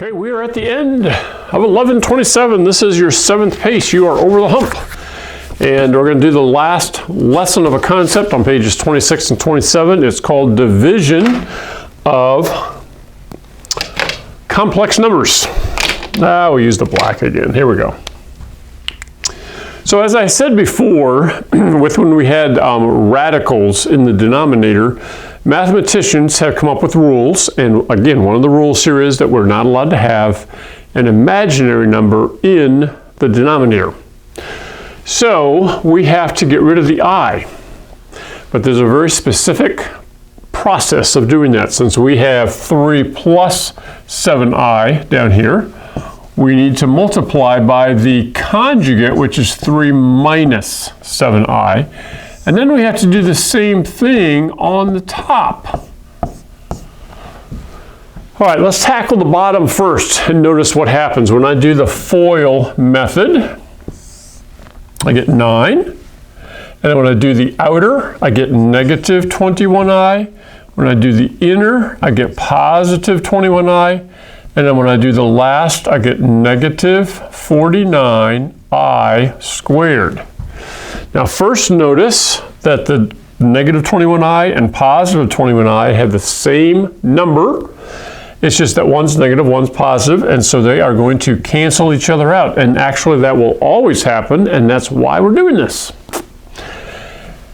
Okay, we are at the end of 1127. This is your 7th pace. You are over the hump. And we're going to do the last lesson of a concept on pages 26 and 27. It's called division of complex numbers. We'll use the black again. Here we go. So as I said before, when we had radicals in the denominator, mathematicians have come up with rules, and again, one of the rules here is that we're not allowed to have an imaginary number in the denominator. So we have to get rid of the I, but there's a very specific process of doing that. Since we have 3 plus 7i down here, we need to multiply by the conjugate, which is 3 minus 7i. And then we have to do the same thing on the top. All right, let's tackle the bottom first and notice what happens. When I do the FOIL method, I get 9. And then when I do the outer, I get negative 21i. When I do the inner, I get positive 21i. And then when I do the last, I get negative 49i squared. Now first notice that the negative 21i and positive 21i have the same number. It's just that one's negative, one's positive, and so they are going to cancel each other out. And actually that will always happen, and that's why we're doing this.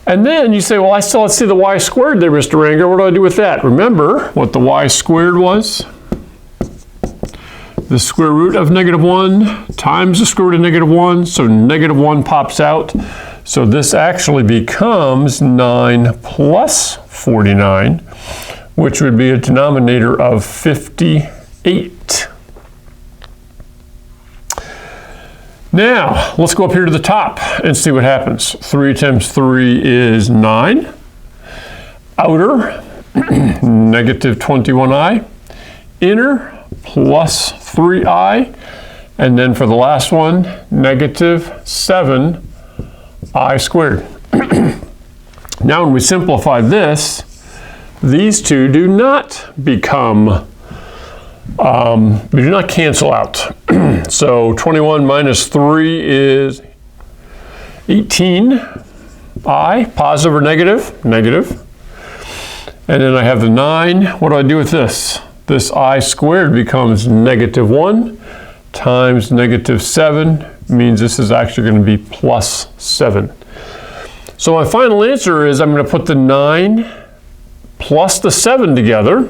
And then you say, well, I still see the y squared there, Mr. Ranger. What do I do with that? Remember what the y squared was? The square root of negative 1 times the square root of negative 1, so negative 1 pops out. So this actually becomes 9 plus 49, which would be a denominator of 58. Now, let's go up here to the top and see what happens. 3 times 3 is 9. Outer, negative 21i. Inner, plus 3i, and then for the last one, negative 7i squared. Now when we simplify this, these two do not become, they do not cancel out. So 21 minus 3 is 18i, positive or negative? Negative. And then I have the 9. What do I do with this? This I squared becomes negative 1 times negative 7, means this is actually going to be plus 7. So my final answer is I'm going to put the 9 plus the 7 together,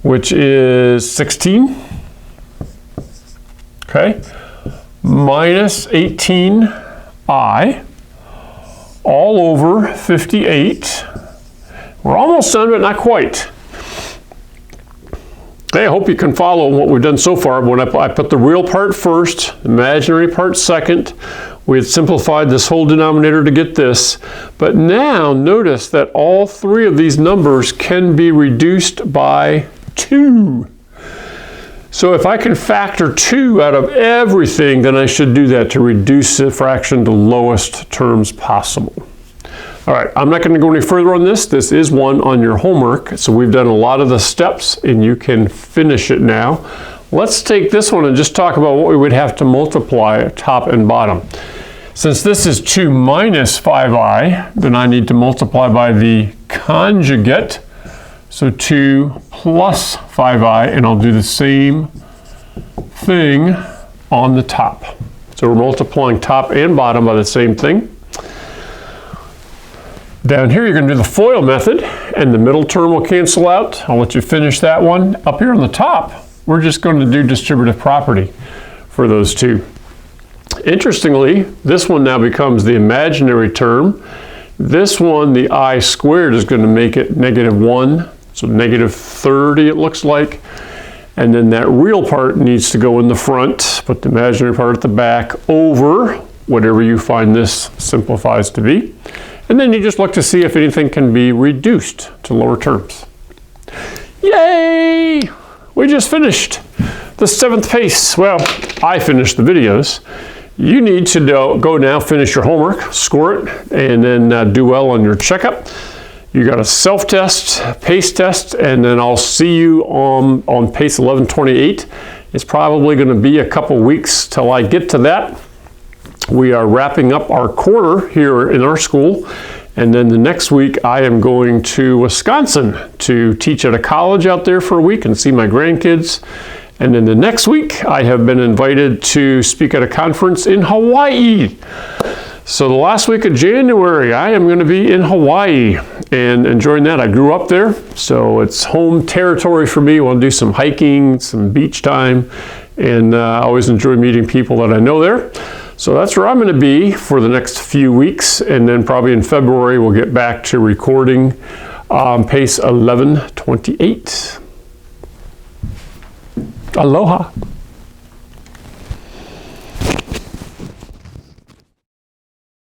which is 16, okay, minus 18i, all over 58. We're almost done, but not quite. Hey, I hope you can follow what we've done so far. When I put the real part first, imaginary part second, we had simplified this whole denominator to get this. But now notice that all 3 of these numbers can be reduced by 2. So if I can factor 2 out of everything, then I should do that to reduce the fraction to lowest terms possible. All right, I'm not going to go any further on this. This is one on your homework. So we've done a lot of the steps and you can finish it now. Let's take this one and just talk about what we would have to multiply top and bottom. Since this is 2 minus 5i, then I need to multiply by the conjugate. So 2 plus 5i, and I'll do the same thing on the top. So we're multiplying top and bottom by the same thing. Down here, you're going to do the FOIL method, and the middle term will cancel out. I'll let you finish that one. Up here on the top, we're just going to do distributive property for those two. Interestingly, this one now becomes the imaginary term. This one, the I squared, is going to make it negative 1, so negative 30 it looks like. And then that real part needs to go in the front, put the imaginary part at the back, over whatever you find this simplifies to be. And then you just look to see if anything can be reduced to lower terms. Yay! We just finished the 7th pace. Well, I finished the videos. You need to go now finish your homework, score it, and then do well on your checkup. You got a self-test, pace test, and then I'll see you on pace 1128. It's probably going to be a couple weeks till I get to that. We are wrapping up our quarter here in our school, and then the next week I am going to Wisconsin to teach at a college out there for a week and see my grandkids. And then the next week I have been invited to speak at a conference in Hawaii. So the last week of January I am going to be in Hawaii and enjoying that. I grew up there, so it's home territory for me. I want to do some hiking, some beach time, and I always enjoy meeting people that I know there. So that's where I'm going to be for the next few weeks, and then probably in February we'll get back to recording pace 1128. Aloha.